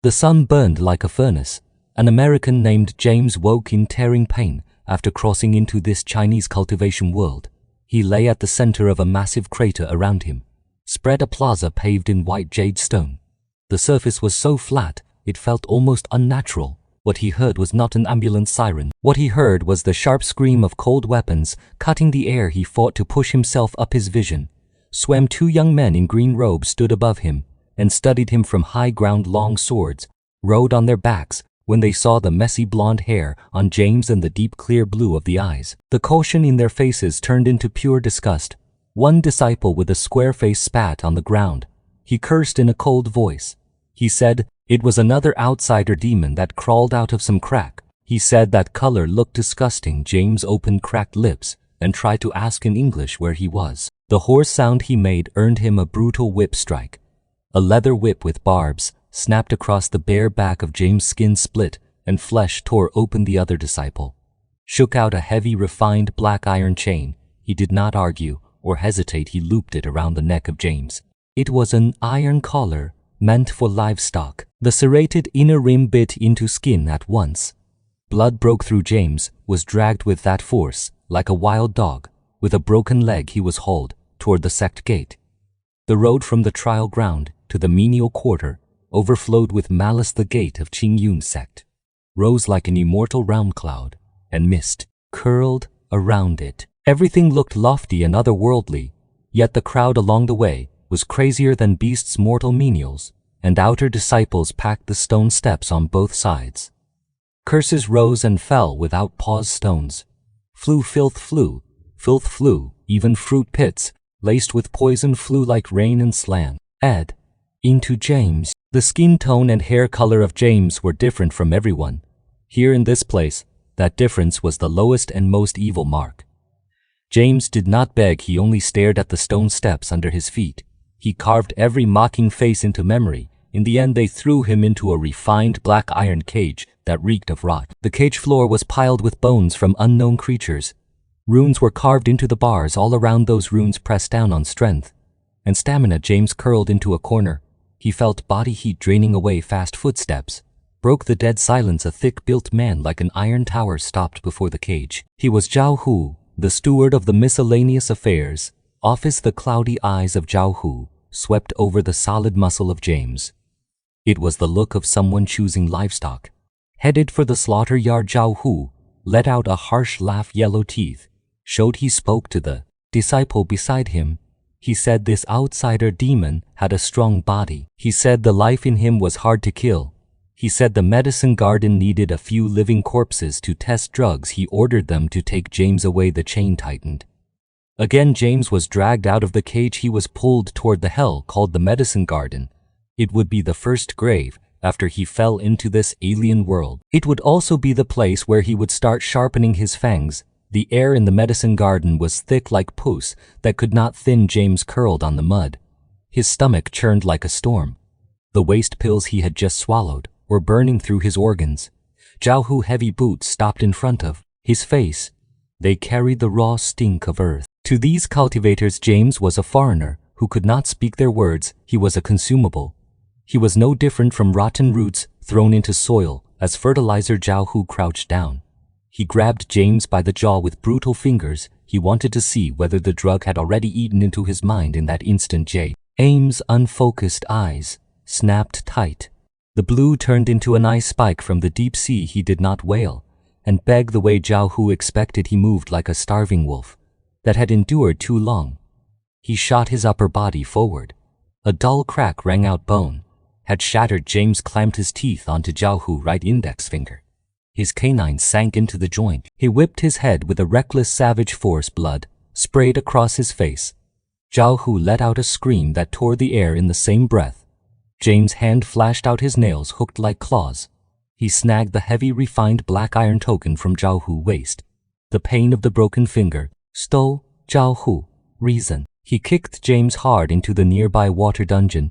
The sun burned like a furnace. An American named James woke in tearing pain after crossing into this Chinese cultivation world. He lay at the center of a massive crater. Around him spread a plaza paved in white jade stone. The surface was so flat, it felt almost unnatural. What he heard was not an ambulance siren. What he heard was the sharp scream of cold weapons cutting the air. He fought to push himself up. His vision swam. Two young men in green robes stood above him and studied him from high ground. Long swords rode on their backs. When they saw the messy blonde hair on James and the deep clear blue of the eyes, the caution in their faces turned into pure disgust. One disciple with a square face spat on the ground. He cursed in a cold voice. He said it was another outsider demon that crawled out of some crack. He said that color looked disgusting. James opened cracked lips and tried to ask in English where he was. The hoarse sound he made earned him a brutal whip strike. A leather whip with barbs snapped across the bare back of James. Skin split and flesh tore open. The other disciple shook out a heavy refined black iron chain. He did not argue or hesitate. He looped it around the neck of James. It was an iron collar meant for livestock. The serrated inner rim bit into skin at once. Blood broke through. James was dragged with that force like a wild dog. With a broken leg he was hauled toward the sect gate. The road from the trial ground to the menial quarter overflowed with malice. The gate of Qingyun's sect rose like an immortal round cloud, and mist curled around it. Everything looked lofty and otherworldly, yet the crowd along the way was crazier than beasts. Mortal menials and outer disciples packed the stone steps on both sides. Curses rose and fell without pause. Stones flew, filth flew, even fruit pits laced with poison flew like rain and slam into James. The skin tone and hair color of James were different from everyone. Here in this place, that difference was the lowest and most evil mark. James did not beg. He only stared at the stone steps under his feet. He carved every mocking face into memory. In the end, they threw him into a refined black iron cage that reeked of rot. The cage floor was piled with bones from unknown creatures. Runes were carved into the bars all around. Those runes pressed down on strength and stamina. James curled into a corner. He felt body heat draining away. Fast footsteps broke the dead silence. A thick-built man like an iron tower stopped before the cage. He was Zhao Hu, the steward of the miscellaneous affairs office. The cloudy eyes of Zhao Hu swept over the solid muscle of James. It was the look of someone choosing livestock. Headed for the slaughter yard, Zhao Hu let out a harsh laugh. Yellow teeth showed. He spoke to the disciple beside him. He said this outsider demon had a strong body. He said the life in him was hard to kill. He said the medicine garden needed a few living corpses to test drugs. He ordered them to take James away. The chain tightened. Again James was dragged out of the cage. He was pulled toward the hell called the medicine garden. It would be the first grave after he fell into this alien world. It would also be the place where he would start sharpening his fangs. The air in the medicine garden was thick like pus that could not thin. James curled on the mud. His stomach churned like a storm. The waste pills he had just swallowed were burning through his organs. Zhao Hu's heavy boots stopped in front of his face. They carried the raw stink of earth. To these cultivators, James was a foreigner who could not speak their words. He was a consumable. He was no different from rotten roots thrown into soil as fertilizer. Zhao Hu crouched down. He grabbed James by the jaw with brutal fingers. He wanted to see whether the drug had already eaten into his mind. In that instant, James' unfocused eyes snapped tight. The blue turned into an ice spike from the deep sea. He did not wail and beg the way Zhao Hu expected. He moved like a starving wolf that had endured too long. He shot his upper body forward. A dull crack rang out. Bone had shattered. James clamped his teeth onto Zhao Hu's right index finger. His canines sank into the joint. He whipped his head with a reckless, savage force. Blood sprayed across his face. Zhao Hu let out a scream that tore the air in the same breath. James' hand flashed out, his nails hooked like claws. He snagged the heavy, refined black iron token from Zhao Hu's waist. The pain of the broken finger stole Zhao Hu's reason. He kicked James hard into the nearby water dungeon.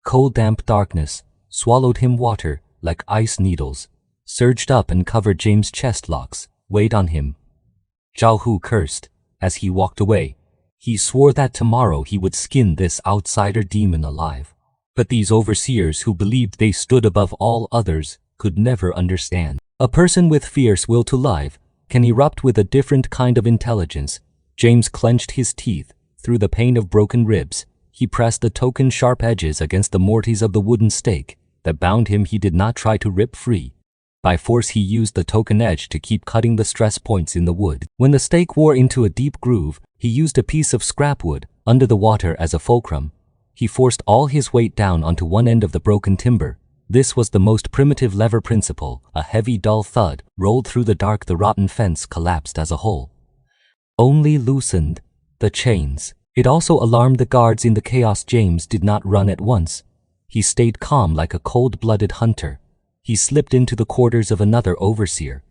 Cold, damp darkness swallowed him. Water, like ice needles, surged up and covered James' chest. Locks weighed on him. Zhao Hu cursed as he walked away. He swore that tomorrow he would skin this outsider demon alive. But these overseers who believed they stood above all others could never understand. A person with fierce will to live can erupt with a different kind of intelligence. James clenched his teeth through the pain of broken ribs. He pressed the token sharp edges against the mortise of the wooden stake that bound him. He did not try to rip free. By force he used the token edge to keep cutting the stress points in the wood. When the stake wore into a deep groove, he used a piece of scrap wood under the water as a fulcrum. He forced all his weight down onto one end of the broken timber. This was the most primitive lever principle. A heavy, dull thud rolled through the dark. The rotten fence collapsed as a whole. Only loosened the chains. It also alarmed the guards in the chaos. James did not run at once. He stayed calm like a cold-blooded hunter. He slipped into the quarters of another overseer,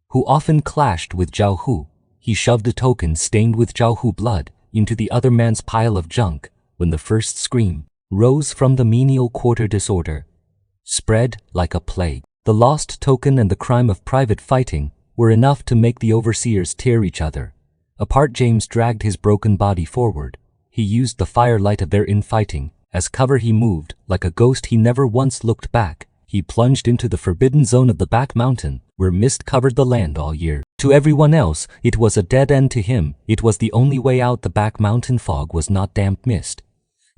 who often clashed with Zhao Hu. He shoved a token stained with Zhao Hu blood into the other man's pile of junk. When the first scream rose from the menial quarter, disorder spread like a plague. The lost token and the crime of private fighting were enough to make the overseers tear each other apart. James dragged his broken body forward. He used the firelight of their infighting as cover. He moved like a ghost. He never once looked back. He plunged into the forbidden zone of the back mountain, where mist covered the land all year. To everyone else, it was a dead end. To him, it was the only way out. The back mountain fog was not damp mist.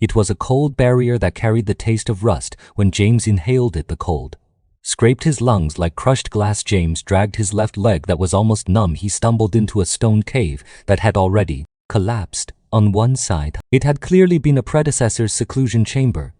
It was a cold barrier that carried the taste of rust. When James inhaled it, the cold scraped his lungs like crushed glass. James dragged his left leg that was almost numb. He stumbled into a stone cave that had already collapsed on one side. It had clearly been a predecessor's seclusion chamber.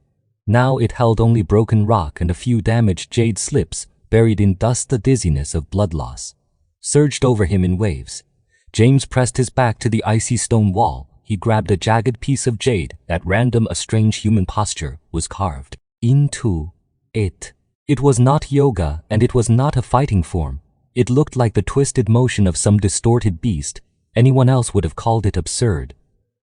Now it held only broken rock and a few damaged jade slips buried in dust. The dizziness of blood loss surged over him in waves. James pressed his back to the icy stone wall. He grabbed a jagged piece of jade. At random, a strange human posture was carved into it. It was not yoga, and it was not a fighting form. It looked like the twisted motion of some distorted beast. Anyone else would have called it absurd.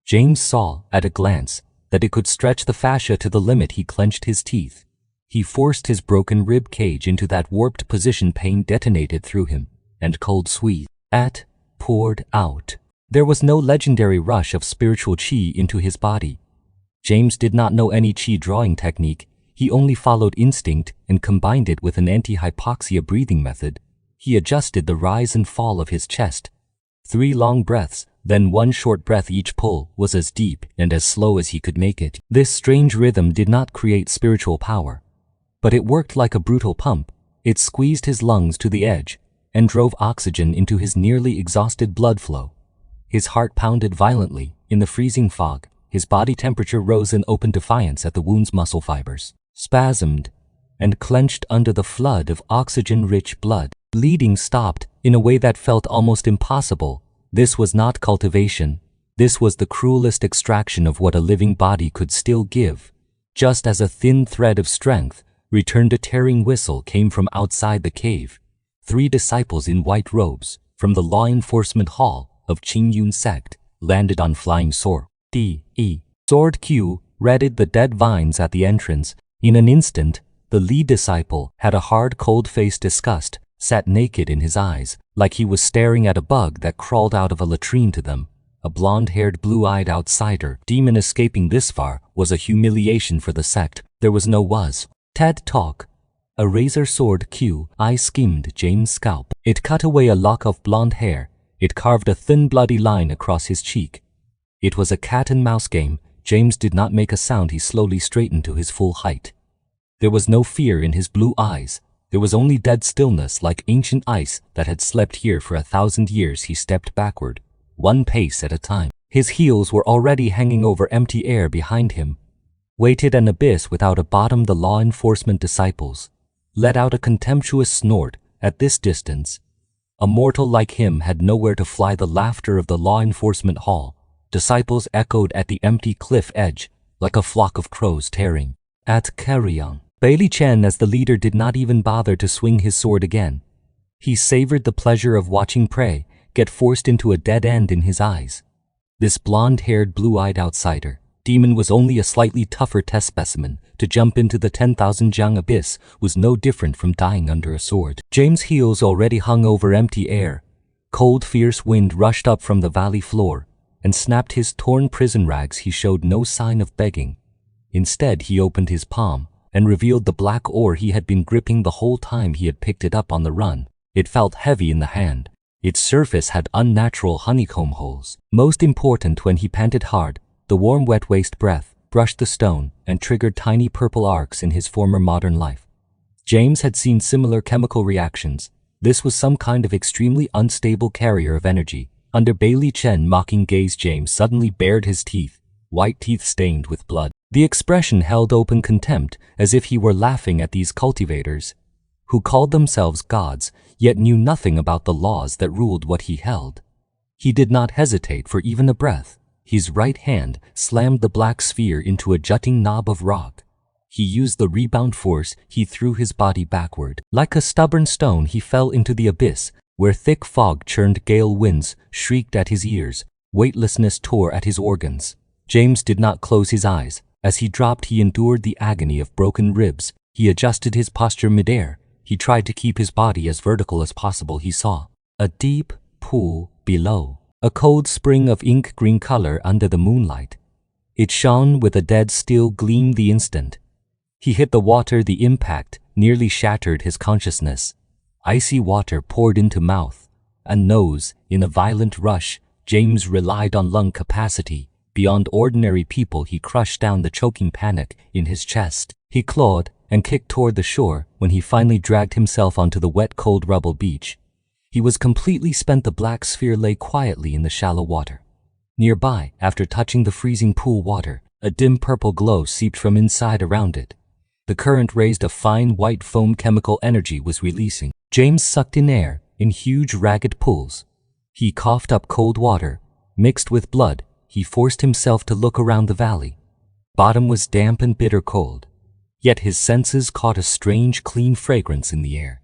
James saw, at a glance, that it could stretch the fascia to the limit. He clenched his teeth. He forced his broken rib cage into that warped position. Pain detonated through him, and cold sweat poured out. There was no legendary rush of spiritual chi into his body. James did not know any chi drawing technique. He only followed instinct and combined it with an anti-hypoxia breathing method. He adjusted the rise and fall of his chest. 3 long breaths, then 1 short breath. Each pull was as deep and as slow as he could make it. This strange rhythm did not create spiritual power, but it worked like a brutal pump. It squeezed his lungs to the edge and drove oxygen into his nearly exhausted blood flow. His heart pounded violently in the freezing fog. His body temperature rose in open defiance at the wound's muscle fibers, spasmed and clenched under the flood of oxygen-rich blood. Bleeding stopped in a way that felt almost impossible. This was not cultivation. This was the cruelest extraction of what a living body could still give. Just as a thin thread of strength returned, a tearing whistle came from outside the cave. 3 disciples in white robes from the law enforcement hall of Qingyun sect landed on flying sword. Sword Q redded the dead vines at the entrance. In an instant, the lead disciple had a hard, cold-faced disgust sat naked in his eyes, like he was staring at a bug that crawled out of a latrine to them. A blonde-haired, blue-eyed outsider demon escaping this far was a humiliation for the sect. There was no TED Talk. A razor sword Q I skimmed James' scalp. It cut away a lock of blonde hair. It carved a thin, bloody line across his cheek. It was a cat-and-mouse game. James did not make a sound. He slowly straightened to his full height. There was no fear in his blue eyes. There was only dead stillness, like ancient ice that had slept here for 1,000 years. He stepped backward, 1 pace at a time. His heels were already hanging over empty air behind him. Waited an abyss without a bottom. The law enforcement disciples let out a contemptuous snort. At this distance, a mortal like him had nowhere to fly. The laughter of the law enforcement hall disciples echoed at the empty cliff edge like a flock of crows tearing at carrion. Bailey Chen, as the leader, did not even bother to swing his sword again. He savored the pleasure of watching prey get forced into a dead end in his eyes. This blonde-haired, blue-eyed outsider demon was only a slightly tougher test specimen. To jump into the 10,000 jiang abyss was no different from dying under a sword. James' heels already hung over empty air. Cold, fierce wind rushed up from the valley floor and snapped his torn prison rags. He showed no sign of begging. Instead, he opened his palm and revealed the black ore he had been gripping the whole time he had picked it up on the run. It felt heavy in the hand. Its surface had unnatural honeycomb holes. Most important, when he panted hard, the warm wet waste breath brushed the stone and triggered tiny purple arcs in his former modern life. James had seen similar chemical reactions. This was some kind of extremely unstable carrier of energy. Under Bailey Chen's mocking gaze, James suddenly bared his teeth, white teeth stained with blood. The expression held open contempt, as if he were laughing at these cultivators, who called themselves gods, yet knew nothing about the laws that ruled what he held. He did not hesitate for even a breath. His right hand slammed the black sphere into a jutting knob of rock. He used the rebound force. He threw his body backward. Like a stubborn stone, he fell into the abyss, where thick fog churned, gale winds shrieked at his ears, weightlessness tore at his organs. James did not close his eyes. As he dropped, he endured the agony of broken ribs. He adjusted his posture midair. He tried to keep his body as vertical as possible. He saw a deep pool below, a cold spring of ink green color under the moonlight. It shone with a dead steel gleam the instant he hit the water. The impact nearly shattered his consciousness. Icy water poured into mouth and nose. In a violent rush, James relied on lung capacity beyond ordinary people. He crushed down the choking panic in his chest. He clawed and kicked toward the shore. When he finally dragged himself onto the wet, cold rubble beach, he was completely spent. The black sphere lay quietly in the shallow water. Nearby, after touching the freezing pool water, a dim purple glow seeped from inside around it. The current raised a fine white foam. Chemical energy was releasing. James sucked in air in huge, ragged pulls. He coughed up cold water, mixed with blood. He forced himself to look around the valley. Bottom was damp and bitter cold, yet his senses caught a strange, clean fragrance in the air.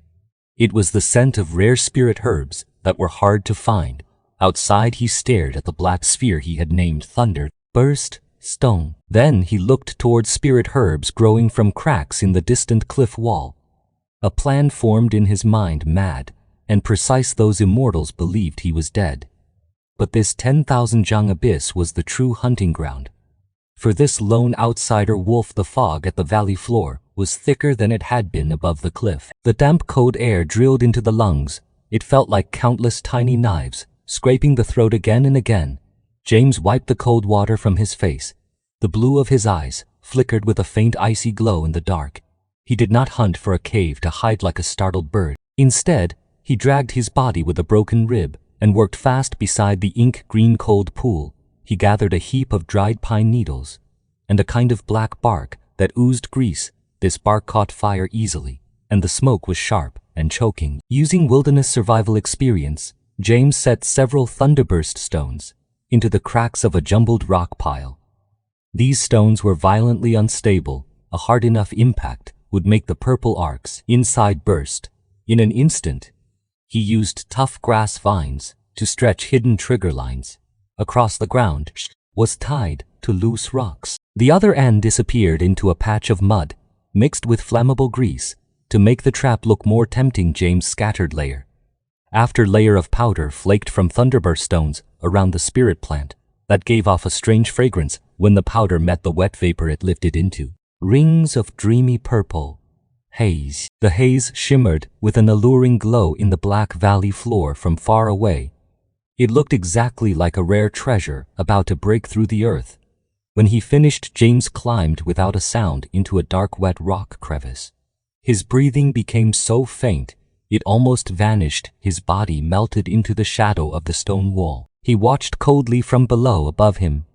It was the scent of rare spirit herbs that were hard to find. Outside, he stared at the black sphere he had named Thunder, Burst, Stone. Then he looked toward spirit herbs growing from cracks in the distant cliff wall. A plan formed in his mind, mad and precise. Those immortals believed he was dead. But this 10,000 jang abyss was the true hunting ground. For this lone outsider wolf, the fog at the valley floor was thicker than it had been above the cliff. The damp, cold air drilled into the lungs. It felt like countless tiny knives, scraping the throat again and again. James wiped the cold water from his face. The blue of his eyes flickered with a faint icy glow in the dark. He did not hunt for a cave to hide like a startled bird. Instead, he dragged his body with a broken rib and worked fast beside the ink-green cold pool. He gathered a heap of dried pine needles and a kind of black bark that oozed grease. This bark caught fire easily, and the smoke was sharp and choking. Using wilderness survival experience, James set several thunderburst stones into the cracks of a jumbled rock pile. These stones were violently unstable. A hard enough impact would make the purple arcs inside burst. In an instant, he used tough grass vines to stretch hidden trigger lines. Across the ground was tied to loose rocks. The other end disappeared into a patch of mud, mixed with flammable grease. To make the trap look more tempting, James scattered layer after layer of powder flaked from thunderburst stones around the spirit plant that gave off a strange fragrance. When the powder met the wet vapor, it lifted into rings of dreamy purple haze. The haze shimmered with an alluring glow in the black valley floor from far away. It looked exactly like a rare treasure about to break through the earth. When he finished, James climbed without a sound into a dark, wet rock crevice. His breathing became so faint, it almost vanished. His body melted into the shadow of the stone wall. He watched coldly from below. Above him,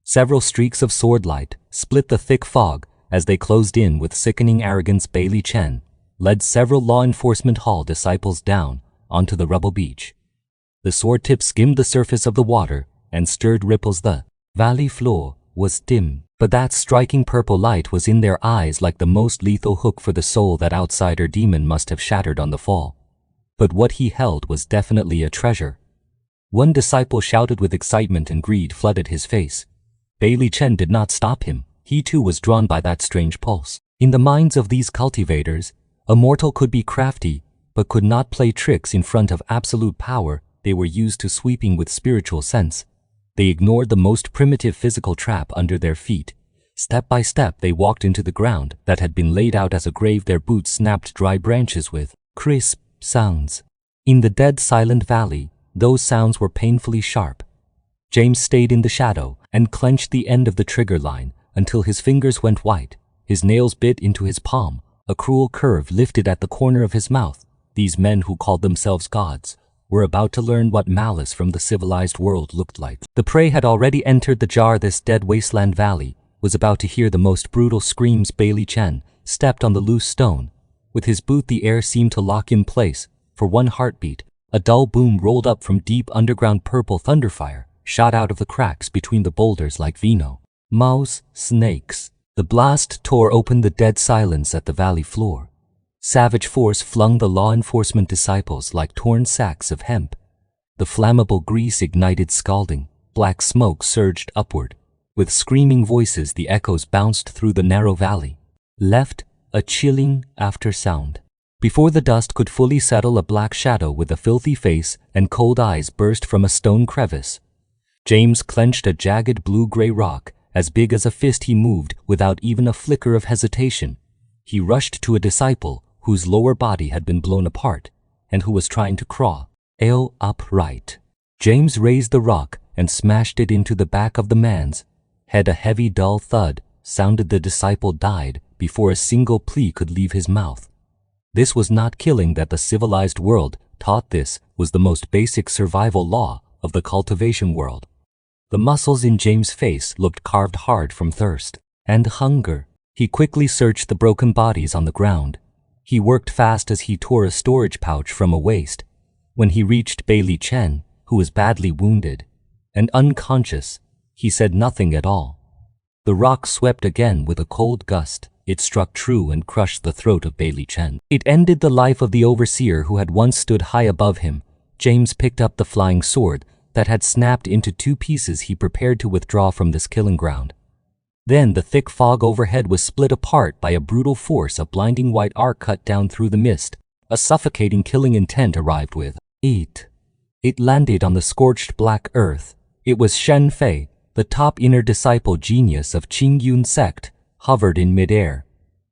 several streaks of swordlight split the thick fog. As they closed in with sickening arrogance, Bailey Chen led several law enforcement hall disciples down onto the rubble beach. The sword tip skimmed the surface of the water and stirred ripples. The valley floor was dim, but that striking purple light was in their eyes like the most lethal hook for the soul. That outsider demon must have shattered on the fall. But what he held was definitely a treasure. One disciple shouted with excitement, and greed flooded his face. Bailey Chen did not stop him. He too was drawn by that strange pulse. In the minds of these cultivators, a mortal could be crafty, but could not play tricks in front of absolute power. They were used to sweeping with spiritual sense. They ignored the most primitive physical trap under their feet. Step by step they walked into the ground that had been laid out as a grave. Their boots snapped dry branches with crisp sounds. In the dead silent valley, those sounds were painfully sharp. James stayed in the shadow and clenched the end of the trigger line until his fingers went white. His nails bit into his palm. A cruel curve lifted at the corner of his mouth. These men who called themselves gods were about to learn what malice from the civilized world looked like. The prey had already entered the jar. This dead wasteland valley was about to hear the most brutal screams. Bailey Chen stepped on the loose stone. With his boot, the air seemed to lock in place. For one heartbeat, a dull boom rolled up from deep underground. Purple thunderfire shot out of the cracks between the boulders like vino. Mouse, snakes. The blast tore open the dead silence at the valley floor. Savage force flung the law enforcement disciples like torn sacks of hemp. The flammable grease ignited scalding. Black smoke surged upward. With screaming voices, the echoes bounced through the narrow valley, left a chilling after-sound. Before the dust could fully settle, a black shadow with a filthy face and cold eyes burst from a stone crevice. James clenched a jagged blue-gray rock as big as a fist. He moved without even a flicker of hesitation. He rushed to a disciple whose lower body had been blown apart and who was trying to crawl upright. James raised the rock and smashed it into the back of the man's head. A heavy, dull thud sounded. The disciple died before a single plea could leave his mouth. This was not killing that the civilized world taught. This was the most basic survival law of the cultivation world. The muscles in James' face looked carved hard from thirst and hunger. He quickly searched the broken bodies on the ground. He worked fast as he tore a storage pouch from a waist. When he reached Bailey Chen, who was badly wounded and unconscious, he said nothing at all. The rock swept again with a cold gust. It struck true and crushed the throat of Bailey Chen. It ended the life of the overseer who had once stood high above him. James picked up the flying sword that had snapped into two pieces. He prepared to withdraw from this killing ground. Then the thick fog overhead was split apart by a brutal force. A blinding white arc cut down through the mist. A suffocating killing intent arrived with it. It landed on the scorched black earth. It was Shen Fei, the top inner disciple genius of Qingyun sect, hovered in midair.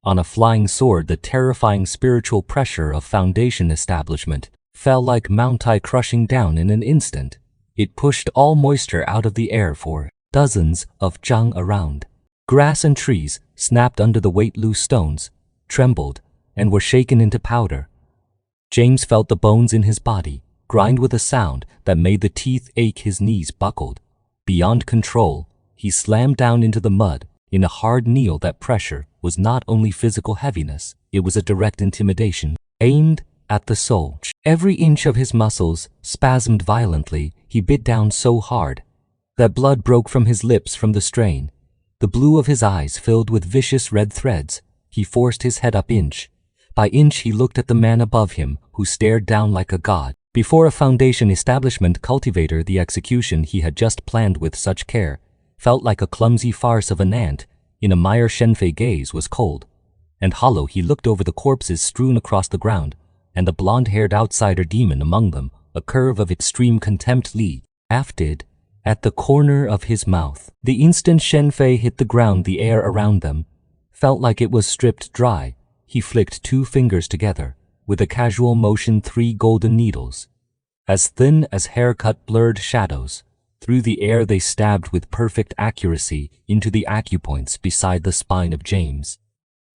On a flying sword, the terrifying spiritual pressure of Foundation establishment fell like Mount I crushing down in an instant. It pushed all moisture out of the air for dozens of zhang around. Grass and trees snapped under the weight. Loose stones trembled and were shaken into powder. James felt the bones in his body grind with a sound that made the teeth ache. His knees buckled. Beyond control, he slammed down into the mud in a hard kneel. That pressure was not only physical heaviness, it was a direct intimidation aimed at the soul. Every inch of his muscles spasmed violently. He bit down so hard that blood broke from his lips from the strain. The blue of his eyes filled with vicious red threads. He forced his head up inch by inch. He looked at the man above him, who stared down like a god. Before a Foundation establishment cultivator, the execution he had just planned with such care felt like a clumsy farce of an ant in a mire. Shenfei's gaze was cold and hollow. He looked over the corpses strewn across the ground, and the blonde-haired outsider demon among them, a curve of extreme contempt lifted at the corner of his mouth. The instant Shenfei hit the ground, the air around them felt like it was stripped dry. He flicked two fingers together. With a casual motion, three golden needles, as thin as hair-cut blurred shadows. Through the air they stabbed with perfect accuracy into the acupoints beside the spine of James.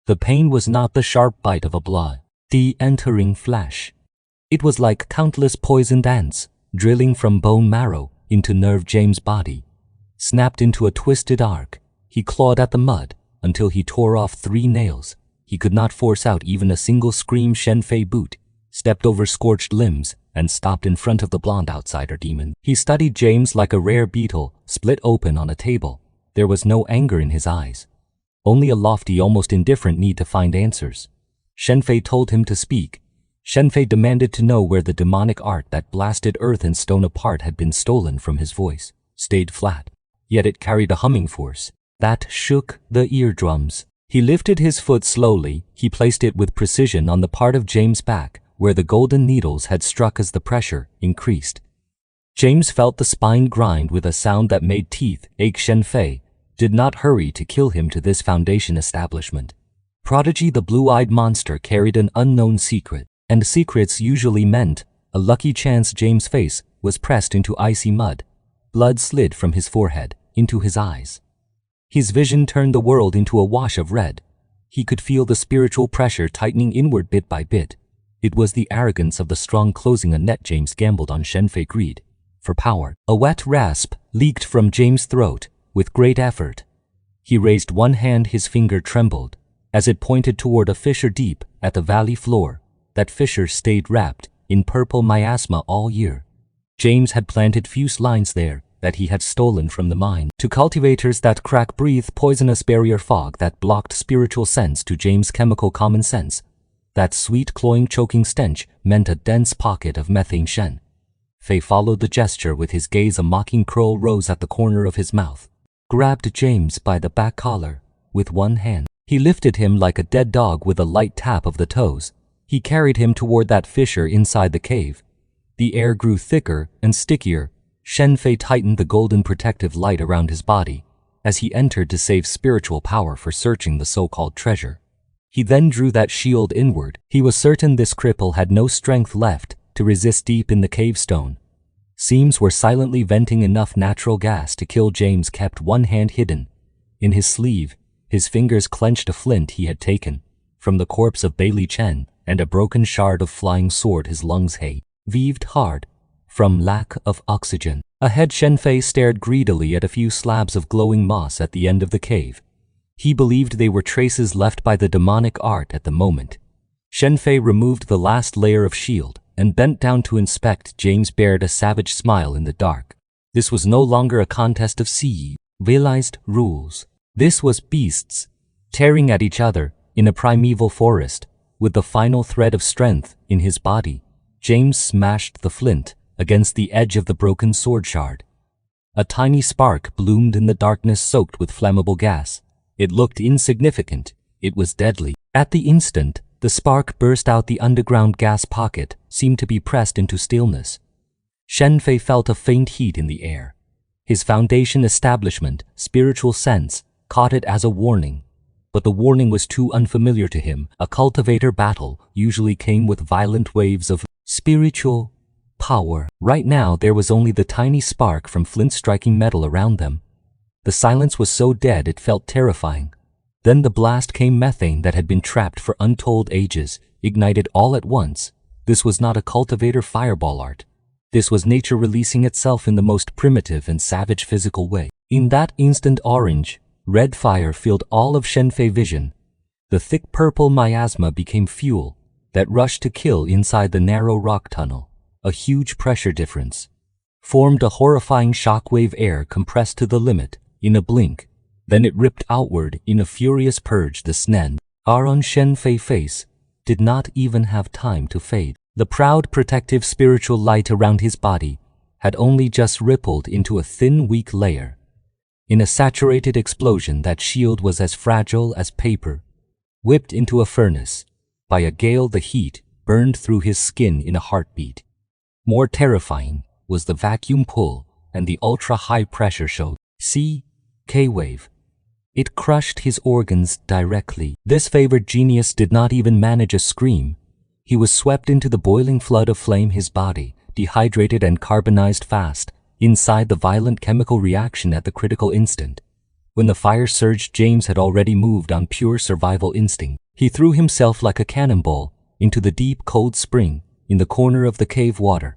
The pain was not the sharp bite of a blood-the entering flesh. It was like countless poisoned ants drilling from bone marrow into nerve. James' body snapped into a twisted arc. He clawed at the mud until he tore off 3 nails. He could not force out even a single scream. Shenfei boot stepped over scorched limbs and stopped in front of the blonde outsider demon. He studied James like a rare beetle split open on a table. There was no anger in his eyes, only a lofty, almost indifferent need to find answers. Shenfei told him to speak. Shenfei demanded to know where the demonic art that blasted earth and stone apart had been stolen. From his voice stayed flat, yet it carried a humming force that shook the eardrums. He lifted his foot slowly. He placed it with precision on the part of James' back where the golden needles had struck. As the pressure increased, James felt the spine grind with a sound that made teeth ache. Shenfei did not hurry to kill him to this foundation establishment. Prodigy the blue-eyed monster carried an unknown secret, and secrets usually meant a lucky chance. James' face was pressed into icy mud. Blood slid from his forehead into his eyes. His vision turned the world into a wash of red. He could feel the spiritual pressure tightening inward bit by bit. It was the arrogance of the strong closing a net. James gambled on Xianfei greed for power. A wet rasp leaked from James' throat with great effort. He raised one hand. His finger trembled as it pointed toward a fissure deep at the valley floor. That fissure stayed wrapped in purple miasma all year. James had planted fuse lines there that he had stolen from the mine. To cultivators, that crack breathed poisonous barrier fog that blocked spiritual sense. To James' chemical common sense, that sweet, cloying, choking stench meant a dense pocket of methane. Xianfei followed the gesture with his gaze. A mocking curl rose at the corner of his mouth. Grabbed James by the back collar with one hand. He lifted him like a dead dog with a light tap of the toes. He carried him toward that fissure inside the cave. The air grew thicker and stickier. Xianfei tightened the golden protective light around his body as he entered to save spiritual power for searching the so-called treasure. He then drew that shield inward. He was certain this cripple had no strength left to resist deep in the cave stone. Seams were silently venting enough natural gas to kill. James kept one hand hidden in his sleeve. His fingers clenched a flint he had taken from the corpse of Bailey Chen and a broken shard of flying sword. His lungs heaved hard from lack of oxygen. Ahead, Xianfei stared greedily at a few slabs of glowing moss at the end of the cave. He believed they were traces left by the demonic art at the moment. Xianfei removed the last layer of shield and bent down to inspect. James bared a savage smile in the dark. This was no longer a contest of civilized rules. This was beasts tearing at each other in a primeval forest. With the final thread of strength in his body, James smashed the flint against the edge of the broken sword shard. A tiny spark bloomed in the darkness, soaked with flammable gas. It looked insignificant. It was deadly. At the instant the spark burst out, the underground gas pocket seemed to be pressed into stillness. Xianfei felt a faint heat in the air. His foundation establishment, spiritual sense, caught it as a warning. But the warning was too unfamiliar to him. A cultivator battle usually came with violent waves of spiritual power. Right now there was only the tiny spark from flint striking metal around them. The silence was so dead it felt terrifying. Then the blast came. Methane that had been trapped for untold ages ignited all at once. This was not a cultivator fireball art. This was nature releasing itself in the most primitive and savage physical way. In that instant, orange, red fire filled all of Xianfei vision. The thick purple miasma became fuel that rushed to kill. Inside the narrow rock tunnel, a huge pressure difference formed a horrifying shockwave. Air compressed to the limit in a blink. Then it ripped outward in a furious purge. The snen on Xianfei's face did not even have time to fade. The proud protective spiritual light around his body had only just rippled into a thin, weak layer. In a saturated explosion, that shield was as fragile as paper. Whipped into a furnace by a gale, the heat burned through his skin in a heartbeat. More terrifying was the vacuum pull and the ultra-high pressure show. K-wave. It crushed his organs directly. This favored genius did not even manage a scream. He was swept into the boiling flood of flame. His body, dehydrated and carbonized fast, inside the violent chemical reaction at the critical instant. When the fire surged, James had already moved on pure survival instinct. He threw himself like a cannonball into the deep, cold spring in the corner of the cave. Water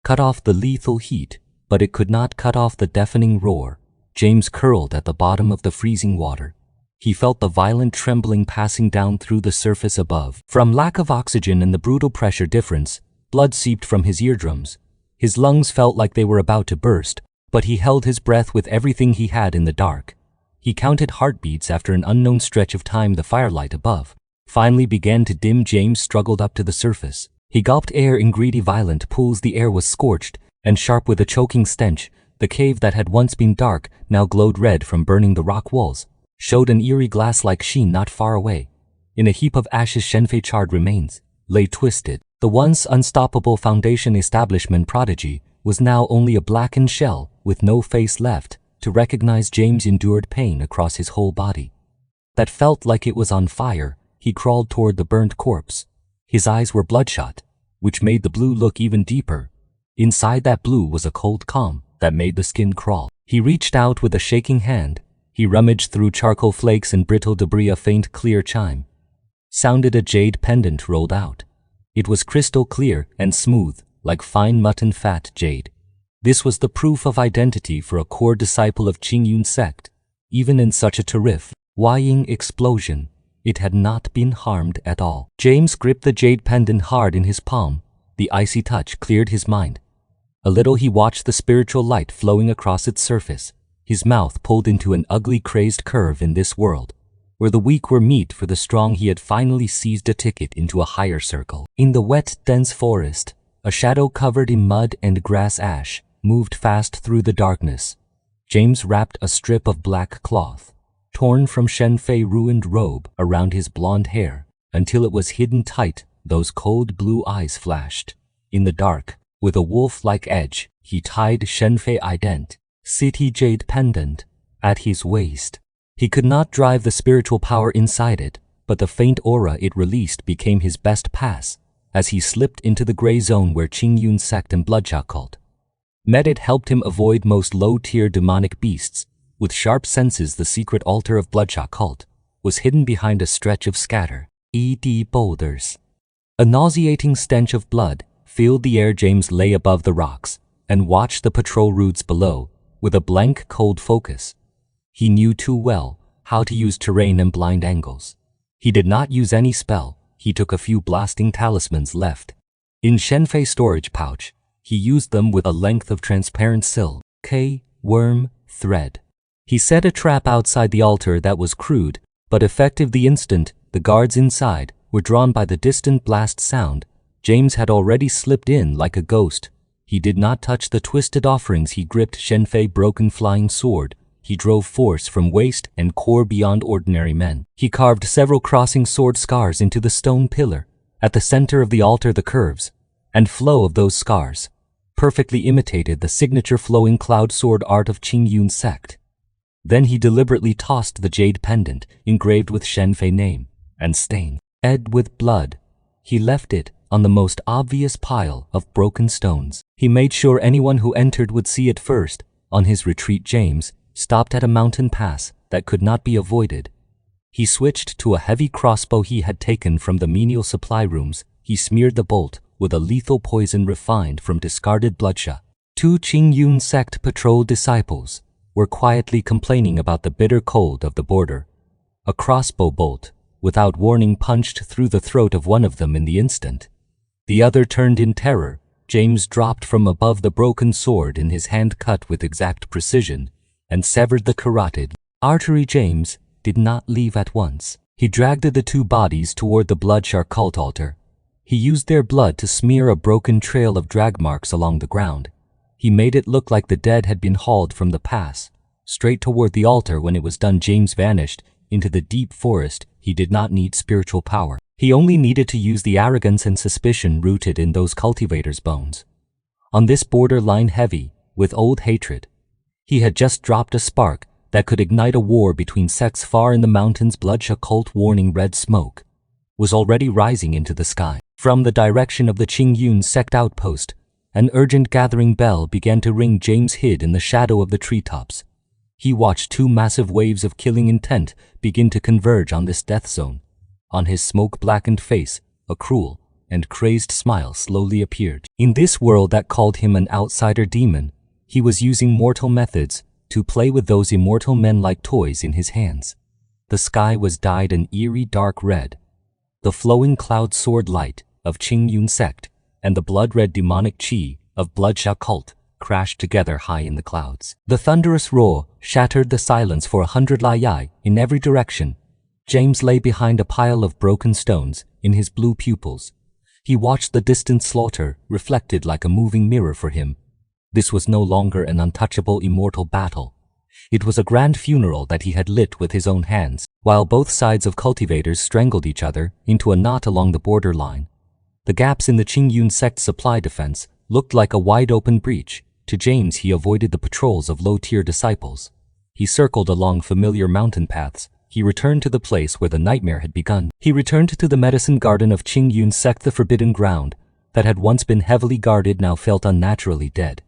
cut off the lethal heat, but it could not cut off the deafening roar. James curled at the bottom of the freezing water. He felt the violent trembling passing down through the surface above. From lack of oxygen and the brutal pressure difference, blood seeped from his eardrums. His lungs felt like they were about to burst, but he held his breath with everything he had in the dark. He counted heartbeats. After an unknown stretch of time, the firelight above finally began to dim. James struggled up to the surface. He gulped air in greedy, violent pulls. The air was scorched and sharp with a choking stench. The cave that had once been dark now glowed red from burning. The rock walls showed an eerie glass-like sheen not far away. In a heap of ashes, Xianfei charred remains lay twisted. The once unstoppable foundation establishment prodigy was now only a blackened shell with no face left. to recognize James endured pain across his whole body. That felt like it was on fire. He crawled toward the burnt corpse. His eyes were bloodshot, which made the blue look even deeper. Inside that blue was a cold calm that made the skin crawl. He reached out with a shaking hand. He rummaged through charcoal flakes and brittle debris. A faint, clear chime sounded. A jade pendant rolled out. It was crystal clear and smooth, like fine mutton fat jade. This was the proof of identity for a core disciple of Qingyun sect. Even in such a terrifying explosion, it had not been harmed at all. James gripped the jade pendant hard in his palm. The icy touch cleared his mind. A little he watched the spiritual light flowing across its surface. His mouth pulled into an ugly, crazed curve. In this world, where the weak were meat for the strong, he had finally seized a ticket into a higher circle. In the wet, dense forest, a shadow covered in mud and grass ash moved fast through the darkness. James wrapped a strip of black cloth, torn from Xianxia's ruined robe, around his blonde hair until it was hidden tight. Those cold blue eyes flashed. In the dark, with a wolf-like edge, he tied Xianxia's identity jade pendant at his waist. He could not drive the spiritual power inside it, but the faint aura it released became his best pass as he slipped into the gray zone where Qingyun sect and Bloodshot cult met. It helped him avoid most low-tier demonic beasts. With sharp senses, the secret altar of Bloodshot cult was hidden behind a stretch of scattered boulders. A nauseating stench of blood filled the air. James lay above the rocks and watched the patrol routes below with a blank, cold focus. He knew too well how to use terrain and blind angles. He did not use any spell. He took a few blasting talismans left in Xianfei's storage pouch. He used them with a length of transparent silk worm thread. He set a trap outside the altar that was crude but effective. The instant the guards inside were drawn by the distant blast sound, James had already slipped in like a ghost. He did not touch the twisted offerings. He gripped Xianfei's broken flying sword. He drove force from waist and core beyond ordinary men. He carved several crossing sword scars into the stone pillar. At the center of the altar, the curves and flow of those scars perfectly imitated the signature flowing cloud sword art of Qingyun sect. Then he deliberately tossed the jade pendant, engraved with Xianfei's name and stained with blood. He left it on the most obvious pile of broken stones. He made sure anyone who entered would see it first. On his retreat, James stopped at a mountain pass that could not be avoided. He switched to a heavy crossbow he had taken from the menial supply rooms. He smeared the bolt with a lethal poison refined from discarded bloodshot. 2 Qingyun sect patrol disciples were quietly complaining about the bitter cold of the border. A crossbow bolt, without warning, punched through the throat of one of them in the instant. The other turned in terror. James dropped from above the broken sword in his hand, cut with exact precision, and severed the carotid artery. James did not leave at once. He dragged the 2 bodies toward the Bloodshot cult altar. He used their blood to smear a broken trail of drag marks along the ground. He made it look like the dead had been hauled from the pass straight toward the altar. When it was done, James vanished into the deep forest. He did not need spiritual power. He only needed to use the arrogance and suspicion rooted in those cultivators' bones. On this borderline heavy with old hatred, he had just dropped a spark that could ignite a war between sects. Far in the mountains, Bloodshot cult warning red smoke was already rising into the sky. From the direction of the Qingyun sect outpost, an urgent gathering bell began to ring. James hid in the shadow of the treetops. He watched 2 massive waves of killing intent begin to converge on this death zone. On his smoke-blackened face, a cruel and crazed smile slowly appeared. In this world that called him an outsider demon, he was using mortal methods to play with those immortal men like toys in his hands. The sky was dyed an eerie dark red. The flowing cloud sword light of Qingyun sect and the blood-red demonic chi of Bloodshot cult crashed together high in the clouds. The thunderous roar shattered the silence for 100 li in every direction. James lay behind a pile of broken stones in his blue pupils. He watched the distant slaughter reflected like a moving mirror for him. This was no longer an untouchable immortal battle. It was a grand funeral that he had lit with his own hands, while both sides of cultivators strangled each other into a knot along the borderline. The gaps in the Qingyun sect supply defense looked like a wide-open breach. To James, he avoided the patrols of low-tier disciples. He circled along familiar mountain paths. He returned to the place where the nightmare had begun. He returned to the medicine garden of Qingyun's sect, the forbidden ground that had once been heavily guarded now felt unnaturally dead.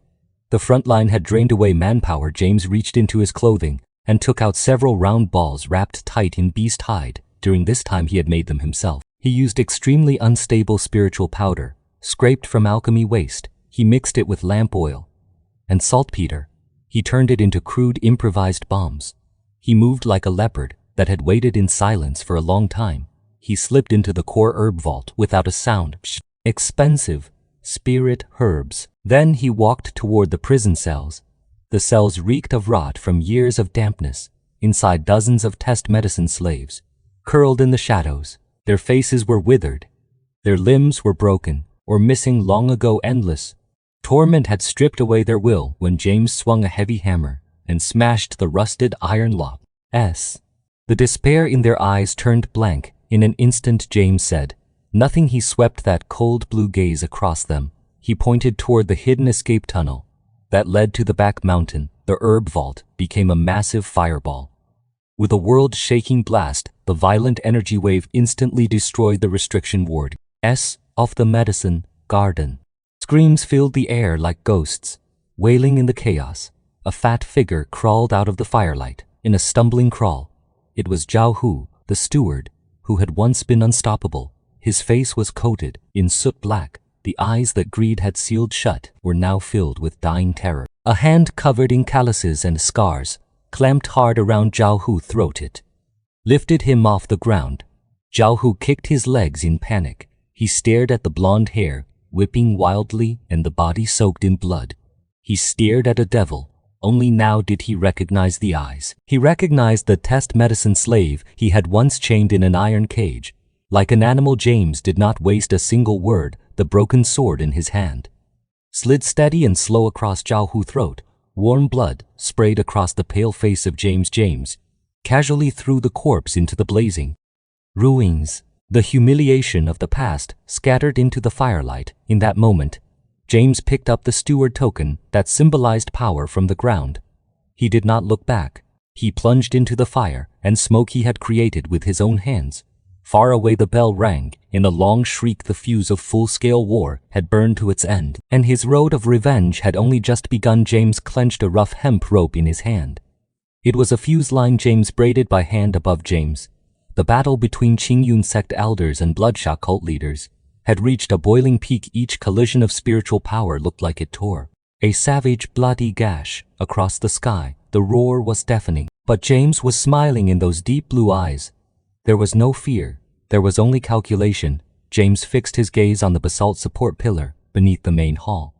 The front line had drained away manpower. James reached into his clothing and took out several round balls wrapped tight in beast hide. During this time he had made them himself. He used extremely unstable spiritual powder, scraped from alchemy waste. He mixed it with lamp oil and saltpeter. He turned it into crude improvised bombs. He moved like a leopard that had waited in silence for a long time. He slipped into the core herb vault without a sound. Expensive spirit herbs. Then he walked toward the prison cells. The cells reeked of rot from years of dampness. Inside, dozens of test medicine slaves, curled in the shadows. Their faces were withered. Their limbs were broken or missing long ago. Endless torment had stripped away their will when James swung a heavy hammer and smashed the rusted iron lock. The despair in their eyes turned blank. In an instant, James said nothing. He swept that cold blue gaze across them. He pointed toward the hidden escape tunnel that led to the back mountain. The herb vault became a massive fireball. With a world-shaking blast, the violent energy wave instantly destroyed the restriction ward of the medicine garden. Screams filled the air like ghosts, wailing in the chaos. A fat figure crawled out of the firelight in a stumbling crawl. It was Zhao Hu, the steward, who had once been unstoppable. His face was coated in soot black. The eyes that greed had sealed shut were now filled with dying terror. A hand covered in calluses and scars clamped hard around Zhao Hu's throat. It lifted him off the ground. Zhao Hu kicked his legs in panic. He stared at the blonde hair, whipping wildly, and the body soaked in blood. He stared at a devil. Only now did he recognize the eyes. He recognized the test medicine slave he had once chained in an iron cage. Like an animal, James did not waste a single word. The broken sword in his hand slid steady and slow across Zhao Hu's throat. Warm blood sprayed across the pale face of James. James casually threw the corpse into the blazing ruins. The humiliation of the past scattered into the firelight. In that moment, James picked up the steward token that symbolized power from the ground. He did not look back. He plunged into the fire and smoke he had created with his own hands. Far away the bell rang. In a long shriek, the fuse of full-scale war had burned to its end, and his road of revenge had only just begun. James clenched a rough hemp rope in his hand. It was a fuse line James braided by hand above James. The battle between Qingyun sect elders and Bloodshot cult leaders had reached a boiling peak. Each collision of spiritual power looked like it tore a savage, bloody gash across the sky. The roar was deafening, but James was smiling in those deep blue eyes. There was no fear. There was only calculation. James fixed his gaze on the basalt support pillar beneath the main hall.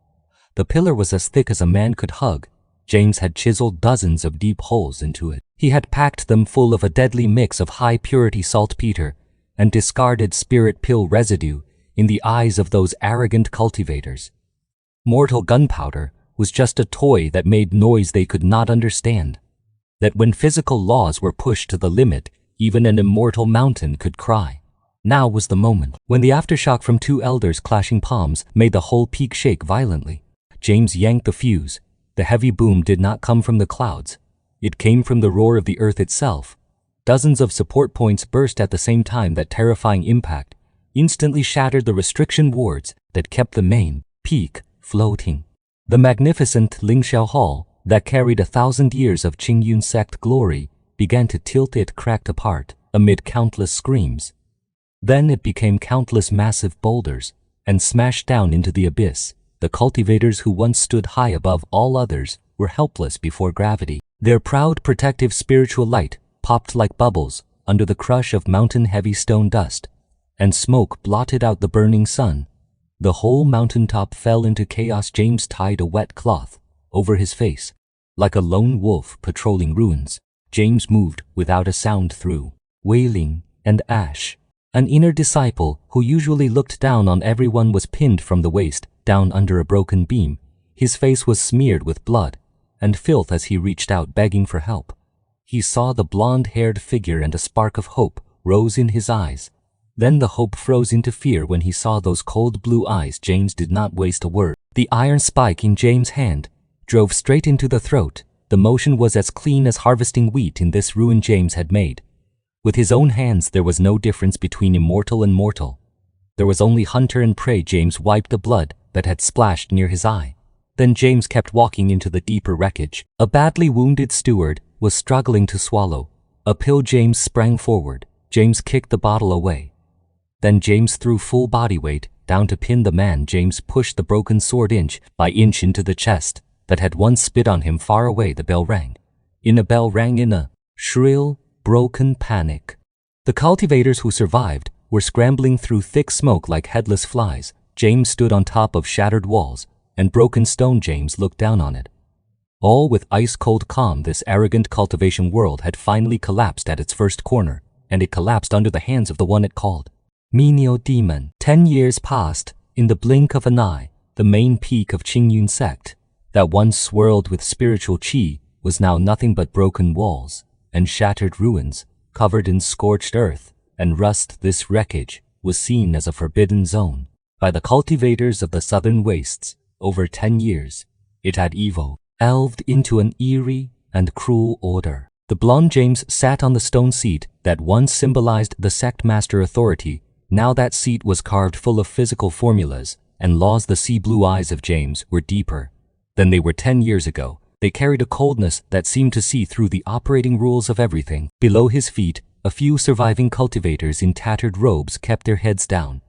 The pillar was as thick as a man could hug. James had chiseled dozens of deep holes into it. He had packed them full of a deadly mix of high-purity saltpeter and discarded spirit pill residue. In the eyes of those arrogant cultivators, mortal gunpowder was just a toy that made noise they could not understand. That when physical laws were pushed to the limit, even an immortal mountain could cry. Now was the moment. When the aftershock from two elders' clashing palms made the whole peak shake violently, James yanked the fuse. The heavy boom did not come from the clouds. It came from the roar of the earth itself. Dozens of support points burst at the same time. That terrifying impact instantly shattered the restriction wards that kept the main peak floating. The magnificent Lingxiao Hall that carried 1,000 years of Qingyun sect glory began to tilt. It cracked apart amid countless screams. Then it became countless massive boulders and smashed down into the abyss. The cultivators who once stood high above all others were helpless before gravity. Their proud protective spiritual light popped like bubbles under the crush of mountain-heavy stone dust, and smoke blotted out the burning sun. The whole mountaintop fell into chaos. James tied a wet cloth over his face. Like a lone wolf patrolling ruins, James moved without a sound through wailing and ash. An inner disciple who usually looked down on everyone was pinned from the waist down under a broken beam. His face was smeared with blood and filth as he reached out begging for help. He saw the blonde-haired figure and a spark of hope rose in his eyes. Then the hope froze into fear when he saw those cold blue eyes. James did not waste a word. The iron spike in James' hand drove straight into the throat. The motion was as clean as harvesting wheat in this ruin James had made. With his own hands, there was no difference between immortal and mortal. There was only hunter and prey. James wiped the blood that had splashed near his eye. Then James kept walking into the deeper wreckage. A badly wounded steward was struggling to swallow a pill. James sprang forward. James kicked the bottle away. Then James threw full body weight down to pin the man. James pushed the broken sword inch by inch into the chest that had once spit on him. Far away the bell rang. A bell rang in a shrill, broken panic. The cultivators who survived were scrambling through thick smoke like headless flies. James stood on top of shattered walls and broken stone. James looked down on it. All with ice-cold calm, this arrogant cultivation world had finally collapsed at its first corner, and it collapsed under the hands of the one it called menial demon. 10 years passed. In the blink of an eye, the main peak of Qingyun sect, that once swirled with spiritual qi, was now nothing but broken walls and shattered ruins, covered in scorched earth and rust. This wreckage was seen as a forbidden zone by the cultivators of the southern wastes. Over 10 years, it had evolved into an eerie and cruel order. The blonde James sat on the stone seat that once symbolized the sect master authority. Now that seat was carved full of physical formulas and laws. The sea blue eyes of James were deeper than they were 10 years ago. They carried a coldness that seemed to see through the operating rules of everything. Below his feet, a few surviving cultivators in tattered robes kept their heads down.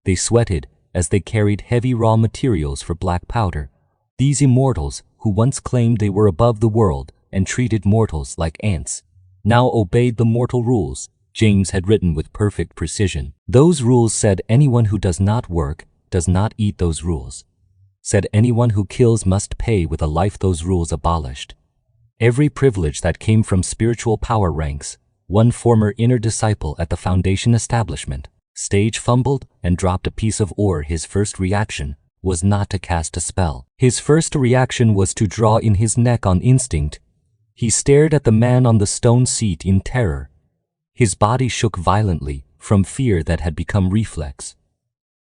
They sweated as they carried heavy raw materials for black powder. These immortals, who once claimed they were above the world and treated mortals like ants, now obeyed the mortal rules James had written with perfect precision. Those rules said anyone who does not work does not eat. Those rules said anyone who kills must pay with a life. Those rules abolished every privilege that came from spiritual power ranks. One former inner disciple at the Foundation establishment stage fumbled and dropped a piece of ore. His first reaction was not to cast a spell. His first reaction was to draw in his neck on instinct. He stared at the man on the stone seat in terror. His body shook violently from fear that had become reflex.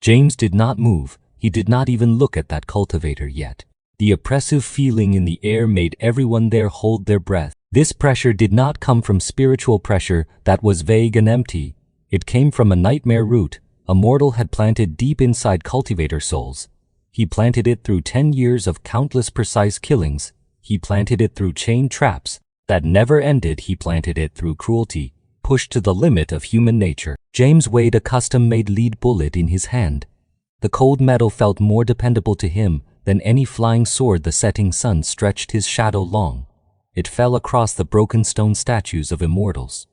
James did not move. He did not even look at that cultivator yet. The oppressive feeling in the air made everyone there hold their breath. This pressure did not come from spiritual pressure that was vague and empty. It came from a nightmare root a mortal had planted deep inside cultivator souls. He planted it through 10 years of countless precise killings. He planted it through chain traps that never ended. He planted it through cruelty, pushed to the limit of human nature. James weighed a custom-made lead bullet in his hand. The cold metal felt more dependable to him than any flying sword. The setting sun stretched his shadow long. It fell across the broken stone statues of immortals.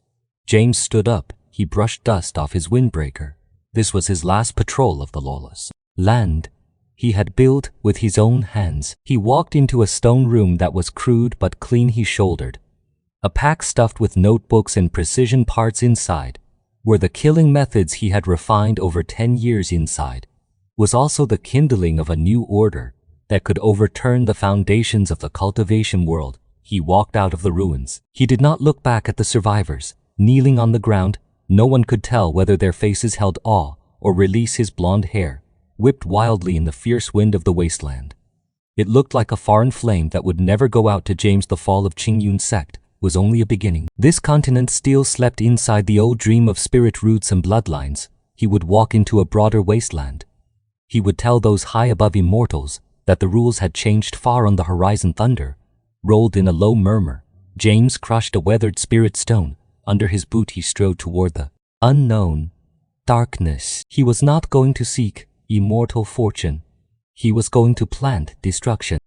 James stood up. He brushed dust off his windbreaker. This was his last patrol of the lawless land he had built with his own hands. He walked into a stone room that was crude but clean. He shouldered a pack stuffed with notebooks and precision parts. Inside were the killing methods he had refined over 10 years. Inside was also the kindling of a new order that could overturn the foundations of the cultivation world. He walked out of the ruins. He did not look back at the survivors, kneeling on the ground. No one could tell whether their faces held awe or release. His blonde hair whipped wildly in the fierce wind of the wasteland. It looked like a foreign flame that would never go out. To James, the fall of Qingyun sect was only a beginning. This continent still slept inside the old dream of spirit roots and bloodlines. He would walk into a broader wasteland. He would tell those high above immortals that the rules had changed. Far on the horizon, thunder rolled in a low murmur. James crushed a weathered spirit stone under his boot. He strode toward the unknown darkness. He was not going to seek immortal fortune. He was going to plant destruction.